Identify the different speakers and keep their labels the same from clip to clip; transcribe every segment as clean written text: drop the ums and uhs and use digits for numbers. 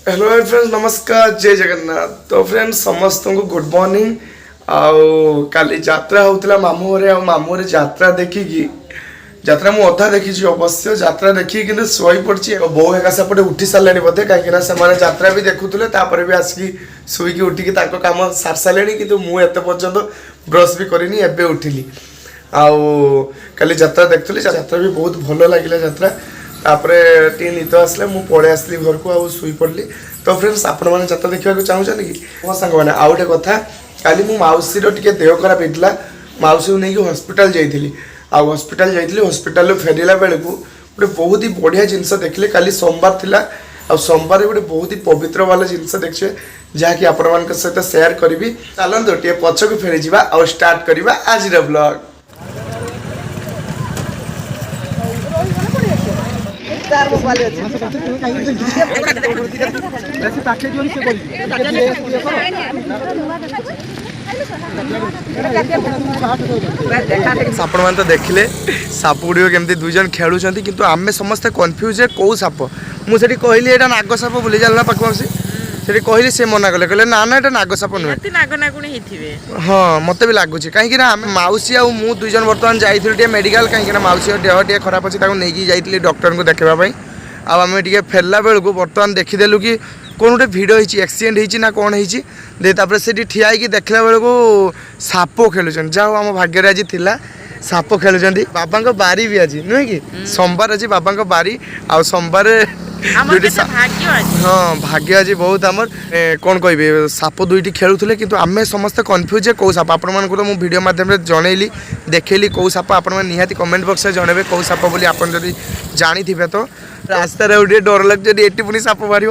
Speaker 1: Hello friends नमस्कार जय जगन्नाथ। तो फ्रेंड्स समस्त को गुड मॉर्निंग। आउ काली यात्रा होता मामू घरे मामू घरे यात्रा देखिकी यात्रा मु अधा देखी अवश्य यात्रा देखी कि शोई पड़ी बो एका सेपटे उठी सारे बोधे कहीं यात्रा भी देखुले भी आसिक शुईकी उठिकी कम सार सारे कि मुझे पर्यंत ब्रश भी करनी एबे उठिली। आउ काली यात्रा देखुली यात्रा भी बहुत भल लगे यात्रा तापरे टी निद आसले मु पड़े आसली घर को आउ शुई पड़ली। तो फ्रेंड्स आपण मैंने यात्रा देखा चाहूँगी कि मो सांग मैंने आउ गोटे कथा काली मो मौसीर टे देह खराब होता मौसी को लेकिन हस्पिटाल जाइली आउ हस्पिटाल जाइली हस्पिटाल फेरला बेलू गोटे बहुत ही बढ़िया जिनस देखिले काली सोमवार थिला आ सोमवार गोटे बहुत ही पवित्र वाला जिनस देखिए जहाँकि आपण मान सहित सेयार करी। चलते टे पछक फेरी जा और स्टार्ट करवा आज ब्लॉग। आपण मैंने तो देखिले साप गुड़िक केमती दुई जन खेलुं किंतु आम समस्ते कन्फ्यूज है कौ साप मुझे कहली यहाँ नाग साप बोली जाना पाखु से कहली से मना कले कहले ना ना नाग साप नुहे। हाँ मत भी लगुच कहीं मौसी आ मु दुई जन बर्तमान जाइए मेडिकल कहीं मौसी देह टे खराब अच्छे नहीं जाइए डॉक्टर को देखापी आम टे फेरला बेलू बर्तमान देखीदेलु कि कौन गोटे भिड़ होती एक्सीडेंट होती ना कौन होपर से ठिया देखला बेलू साप खेलुन जहाँ आम भाग्य आज थिला साप खेलुं बाबा बारी भी आज नुहे कि सोमवार आज बाबा बारी आ सोमवार हाँ भाग्य आज बहुत आमर कौन कह साप दुईटी खेलुले कि आम समस्ते कन्फ्यूज है कौ साप आपण मानक तो वीडियो माध्यम जनइली देखली कौ साप आप निहाती कमेंट बॉक्स में जनइबे कौ साप बोली आप जानी थे तो रास्तार गोटे डर लगे एटी पुणी साप बाहर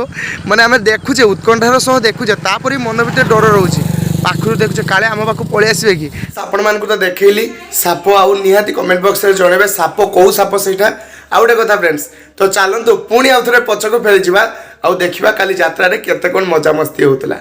Speaker 1: मैंने आम देखुचे उत्कंठार सह देखुचे तापर मन भर डर रोचे पाखु देखुचे काले आम पाक पलि आसबे कि आपण मानक तो देखली साप आउ निहाती कमेंट बॉक्स में जनइबे साप कौ साप सेटा आउ गोटे कथा फ्रेंड्स। तो चलतु पुणी आउ थे पछक फेरी जा आउ देखा काली यात्रा केते कौन मजा मस्ती होता।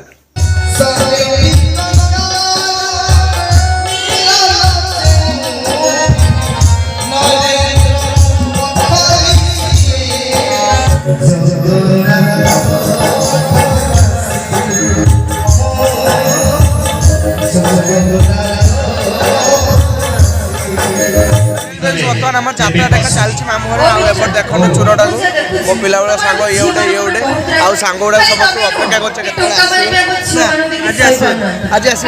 Speaker 1: बर्तमान आम यात्रा देखा चलती मामू घर देख चोरटा को मो पिला बेला सांग ये गोटे आउ सांग गुड़ा सब अपेक्षा आज आस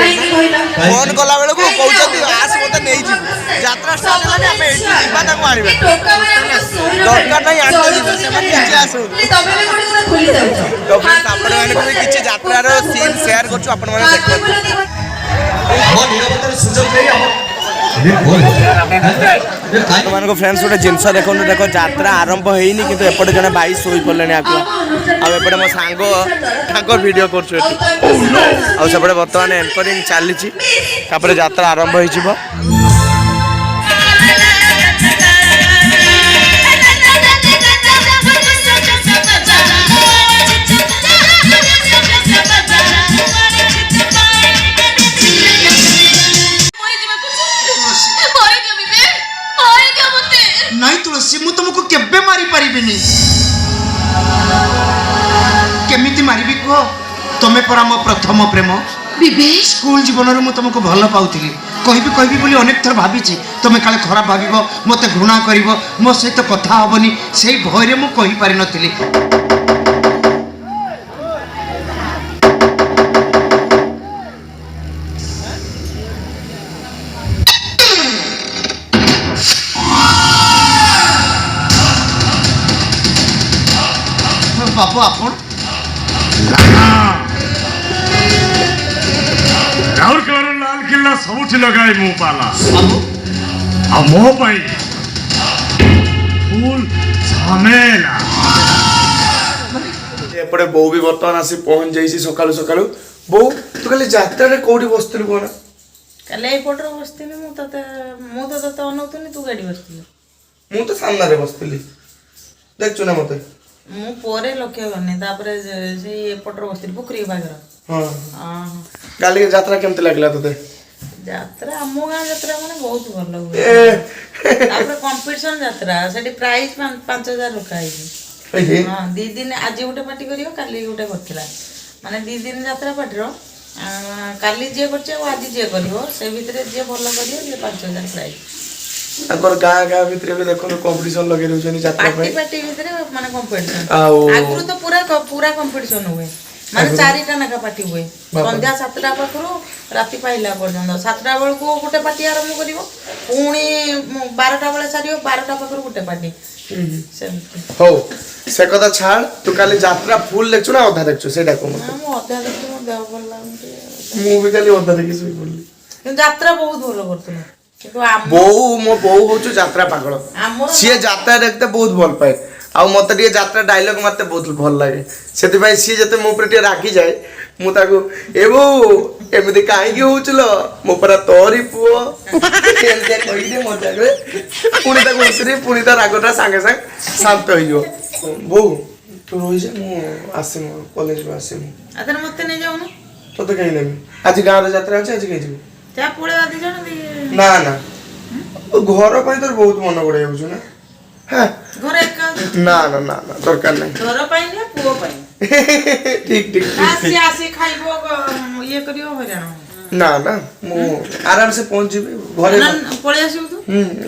Speaker 1: फोन कला बेलू कहते आस मत नहीं यात्रा स्टार्ट आने दरकार नहीं आस किसी यात्रार सीन सेयार कर फ्रेंड्स गोटे जिनस देखो देख यात्रा आरंभ होनी कि एपटे जड़े भाई शोई पड़े आगे मो सांग वीडियो करपटे बर्तमान एंकरिंग चली यात्रा आरंभ हो।
Speaker 2: नहीं तुलसी मु तुमको केबे मारी पारिबिनी केमिति मारिबी को तमे परा मो प्रथम प्रेम विवेक स्कूल जीवन में तुमको भल पाउथिली कहबी बोली अनेक थर भाभी तुम काले खराब भाव मत घृणा कर मो सहित कथा हेनी से भय मु कहि पारि नथिली। बाबू आपण
Speaker 3: राउरकेला लाल किला सबुठ लगाए मो पाला आ मो पाई फूल झमेला
Speaker 1: एपटे बो भी बर्तमान आसी पहुंच जाइसी सकाळु सकाळु बो तू खाली यात्रा रे कोडी बसतिलु कोन
Speaker 4: काले एपटर बसतिनी मु तो तते अनौतनी तू गाडी बसतिलु
Speaker 1: मु तो सामना रे बसतिली देखछु ना मते
Speaker 4: मु पोरे लक्ष्य करनी तापरे से एपटर बसतिली पोखरी बागर
Speaker 1: हां हां काली यात्रा केमते लागला तते
Speaker 4: ଯାତ୍ରା ଆମ ଗାଁ ଯାତ୍ରା ମାନେ ବହୁତ ଭଲ ହୁଏ। ତାପରେ କମ୍ପିଟିସନ ଯାତ୍ରା ସେଠି ପ୍ରାଇଜ 5000 ରଖା ହେଇଛି।
Speaker 1: ଏଇଠି
Speaker 4: ହଁ 2 ଦିନ ଆଜି ଗୋଟେ ପାର୍ଟି କରିବ କାଲି ଗୋଟେ କରିଥିଲା ମାନେ 2 ଦିନ ଯାତ୍ରା ପାର୍ଟିର କାଲି ଯିଏ କରିছে ଆଉ ଆଜି ଯିଏ କରିବ ସେ ଭିତରେ ଯିଏ ଭଲ କରିବ ସିଏ 5000 ପ୍ରାଇଜ୍
Speaker 1: ତାଙ୍କର ଗାଁ ଭିତରେ ବି ଦେଖନ୍ତୁ କମ୍ପିଟିସନ ଲଗେଇ ଦଉଛନ୍ତି ଯାତ୍ରା ପାଇଁ
Speaker 4: ପାର୍ଟି ଭିତରେ ମାନେ କମ୍ପିଟିସନ
Speaker 1: ଆଉ
Speaker 4: ଆଗରୁ ତ ପୁରା କମ୍ପିଟିସନ ହୁଏ ମାନେ 4ଟା ନାକା ପାର୍ଟି ହୁଏ ସନ୍ଧ୍ୟା 7ଟା ପାଖରୁ ରାତି ପାଇଲା ପର୍ଯ୍ୟନ୍ତ 7ଟା ବେଳକୁ ଗୋଟେ ପାର୍ଟି ଆରମ୍ଭ କରିବ ପୁଣି 12ଟା ବେଳେ ସାରିବ 12ଟା ପାଖରୁ ଗୋଟେ ପାର୍ଟି ସେମିତି
Speaker 1: ହଉ ସେ କଥା ଛାଡ ତୁ କାଲି ଯାତ୍ରା ଫୁଲ ଦେଖଛୁ ନା ଅଧା ଦେଖଛୁ ସେଇଟା କହ ମତେ
Speaker 4: ମୁଁ ଅଧା ଦେଖି ମୋ ଦେହ ଭଲ ଲାଗୁଛି
Speaker 1: ମୁଁ ବି କାଲି ଅଧା ଦେଖି ଶୋଇ ପଡିଲି
Speaker 4: କିନ୍ତୁ ଯାତ୍ରା ବହୁତ ଭଲ କରୁଥିଲା କିନ୍ତୁ
Speaker 1: ମୋ ବୋଉ ହଉଛି ଯାତ୍ରା ପାଗଳ ସିଏ ଯାତ୍ରା ଦେଖତେ ବହୁତ ଭଲ ପାଏ ଆଉ ମତେ ଟିକେ ଯାତ୍ରା ଡାଇଲଗ ମତେ ବହୁତ ଭଲ ଲାଗେ ସେଥିପାଇଁ ସିଏ ଯେତେ ମୋ ଉପରେ ଟିକେ ରାଗିଯାଏ ମୁଁ ତାକୁ ଏ ବୋଉ ଏମିତି କାହିଁକି ହଉଥିଲ ମୋ ପରା ତୋରି ପୁଅ ଏମିତିଆ କହିକି ମଜା କରେ ପୁଣି ତାକୁ ବସିରେ ପୁଣି ତା ରାଗଟା ସାଙ୍ଗେ ସାଙ୍ଗେ ଶାନ୍ତ ହେଇଯିବ ବୋଉ ତୁ ରହିଯା ମୁଁ ଆସିମୁ କଲେଜରୁ ଆସିମୁ
Speaker 4: ଆଦର ମତେ ନେଇ ଯାଉନ
Speaker 1: ତତେ କାହିଁ ନେବି ଆଜି ଗାଁରେ ଯାତ୍ରା ଅଛି ଆଜି କାହିଁ ଯିବୁ
Speaker 4: ଯା ପଳେଇବା 2 ଜଣ
Speaker 1: ନା ନା ଘର ପାଇଁ ତୋର ବହୁତ ମନ ବଢେଇ ଯାଉଛୁ ନା হ্যাঁ
Speaker 4: ঘরে একা
Speaker 1: না না না না দরকার নাই
Speaker 4: ঘর পাই না পুଅ পাই
Speaker 1: ঠিক ঠিক
Speaker 4: আসি আসি খাইব ইয়ে করিও হইরাণ
Speaker 1: না না ମୁଁ ଆରାମସେ ପହଞ୍ଚିବି ଘରେ
Speaker 4: ପଳେଇ ଆସିବୁ ତୁ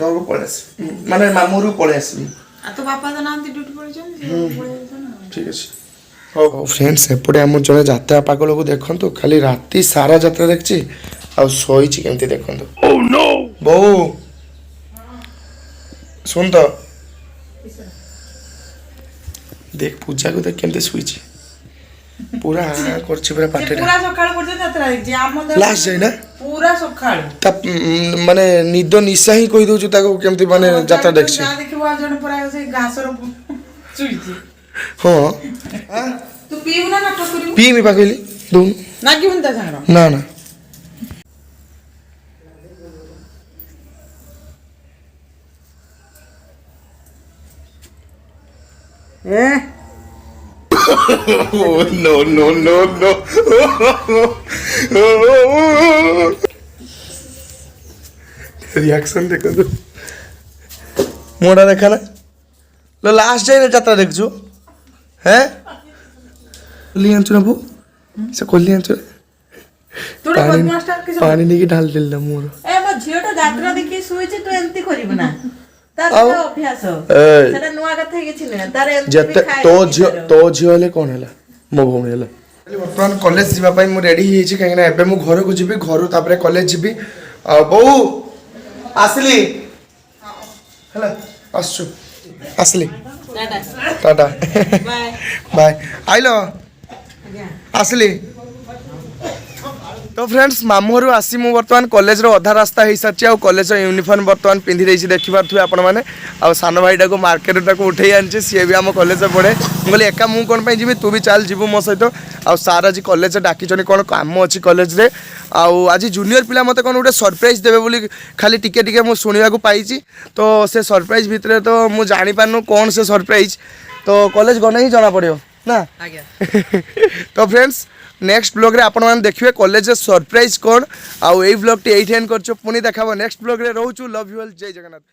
Speaker 1: ଘରକୁ ପଳେଇ ଆସିବି ମାନେ ମାମୁଁରୁ ପଳେଇ ଆସିବି
Speaker 4: ଆଉ ତ ବାପା ତ ନାହାନ୍ତି ଡ୍ୟୁଟି ପଳେଇଛନ୍ତି ପଳେଇ ଆସିବୁ
Speaker 1: ଠିକ ଅଛି ହଉ ହଉ ଫ୍ରେଣ୍ଡସ୍ ଏପଟେ ଆମର ଜଣେ ଯାତ୍ରା ପାଗଳକୁ ଦେଖନ୍ତୁ ଖାଲି ରାତି ସାରା ଯାତ୍ରା ଦେଖିଛି ଆଉ ଶୋଇଛି କେମିତି ଦେଖନ୍ତୁ ବୋଉ ଶୁଣ ତ দেখ পূজাকে দেখ কেমতে শুইছি পুরা করছে পুরা পাটেটা
Speaker 4: পুরা সকাল পর্যন্ত যাত্রা দেখছি আমাদের
Speaker 1: লাস্ট যাই না
Speaker 4: পুরা সকাল
Speaker 1: তা মানে নিদ নিশা হি কই দউଛୁ তাকে কেমতে মানে যাত্রা দেখছি
Speaker 4: যা দেখিব জনে পুরা সেই ঘাসর চুইছি
Speaker 1: হ্যাঁ
Speaker 4: তু পিউ না নাটক করিব
Speaker 1: পিমি পাকইলি দউন
Speaker 4: না কি হুনতা সাংরা
Speaker 1: না না no, no, no, no. Reaction देखो तो मोड़ा देखा ना लो लास्ट जाए ना जात्रा देख जो हैं कोल्ली आंचू ना वो से कोल्ली आंचू
Speaker 4: তোরে বদমাস্টার কিছু
Speaker 1: पानी नहीं की डाल दिल ना मोर
Speaker 4: এ মো ঝিওটা যাত্রা দেখি শুইছে তো এমতি করিব না তার তো অভ্যাস সেটা নোয়া কথা গেছিল না তার
Speaker 1: যেতে তো ঝিও হলে কোন হলা মো ভଉଣୀ ହେଲା ବର୍ତ୍ତମାନ କଲେଜ ଯିବା ପାଇଁ ମୁଁ ରେଡି ହେଇଯାଇଛି କାହିଁକି ନା ଏବେ ମୁଁ ଘରକୁ ଯିବି ଘରୁ ତାପରେ କଲେଜ ଯିବି ଆଉ ବୋଉ ଆସିଲି ହେଲା ଆସୁଛୁ ଆସିଲି ଟାଟା
Speaker 4: বাই
Speaker 1: ବାଏ ଆଇଲ ଆସିଲି तो फ्रेंड्स मामू घर आसी मु बर्तमान कॉलेज रो अधा रास्ता हो सारी आ कॉलेज यूनिफॉर्म बर्तमान पिंधि देछि देखि पारथुए आपण माने आ सान भाईटा को मार्केट टाको उठे आनछि सी भी आम कॉलेज पढ़े मुझे एका मु कौन जी तू भी चल जीवु मो सहित आ सार आज कॉलेज डाकिचनी कौन काम अच्छी कॉलेज रे आज जूनियर पिला मते कौन गोटे सरप्राइज देबे बोली खाली टिके टिके मु सुनिया को पाइछि तो से सरप्राइज भितर तो मु जानि पारनु कौन से सरप्राइज तो कॉलेज गने ही जाना पड़ियो ना तो फ्रेंड्स नेक्स्ट ब्लॉग रे आपण मान देखिए कॉलेज सरप्राइज कौन आउ ए ब्लॉग टी एट एंड करछो पुनी देखाबो नेक्स्ट ब्लॉग रे रहउछु लव यू ऑल जय जगन्नाथ।